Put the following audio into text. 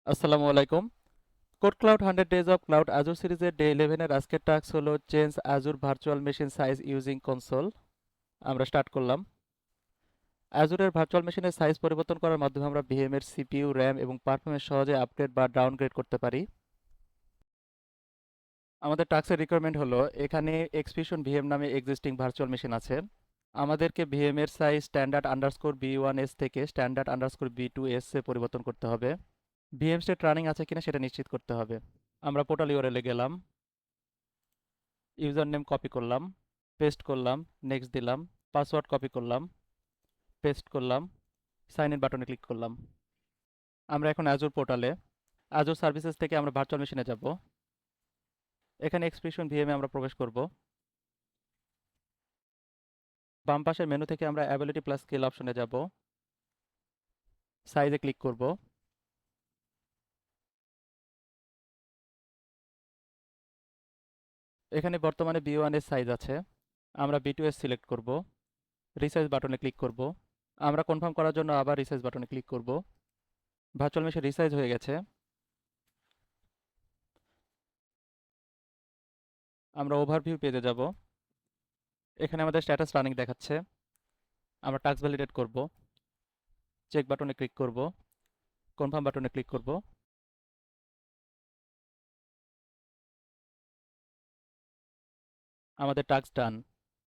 আসসালামু আলাইকুম। Code cloud 100 days of cloud Azure সিরিজের ডে 11 এর আজকের টাস্ক হলো change Azure virtual machine size using console. আমরা স্টার্ট করলাম। আজুরের ভার্চুয়াল মেশিনের সাইজ পরিবর্তন করার মাধ্যমে আমরা ভিএম এর সিপিইউ, র্যাম এবং পারফরম্যান্স সহজে আপগ্রেড বা ডাউনগ্রেড করতে পারি। আমাদের টাস্কের রিকোয়ারমেন্ট হলো এখানে এক্সপিশন ভিএম নামে এক্সিস্টিং ভার্চুয়াল মেশিন আছে। আমাদেরকে ভিএম এর সাইজ স্ট্যান্ডার্ড আন্ডারস্কোর বি1এস থেকে স্ট্যান্ডার্ড আন্ডারস্কোর বি2এস এ পরিবর্তন করতে হবে। ভিএম স্টেট রানিং আছে কিনা সেটা নিশ্চিত করতে হবে। আমরা পোর্টাল ইউআরএল এ গেলাম, ইউজার নেম কপি করলাম, পেস্ট করলাম, নেক্সট দিলাম, পাসওয়ার্ড কপি করলাম, পেস্ট করলাম, সাইন ইন বাটনে ক্লিক করলাম। আমরা এখন অ্যাজুর পোর্টালে, অ্যাজুর সার্ভিসেস থেকে আমরা ভার্চুয়াল মেশিনে যাব। এখানে এক্সপ্রেশন ভিএমে আমরা প্রবেশ করব। বাম পাশের মেনু থেকে আমরা অ্যাবিলিটি প্লাস স্কেল অপশনে যাব, সাইজে ক্লিক করব। এখানে বর্তমানে বি1 এর সাইজ আছে, আমরা বি2 এস সিলেক্ট করব, রিসাইজ বাটনে ক্লিক করব। আমরা কনফার্ম করার জন্য আবার রিসাইজ বাটনে ক্লিক করব। ভার্চুয়াল মেশিন রিসাইজ হয়ে গেছে। আমরা ওভারভিউ পেজে যাব। এখানে আমাদের স্ট্যাটাস রানিং দেখাচ্ছে। আমরা টাস্ক ভ্যালিডেট করব, চেক বাটনে ক্লিক করব, কনফার্ম বাটনে ক্লিক করব। আমাদের টাস্ক ডান।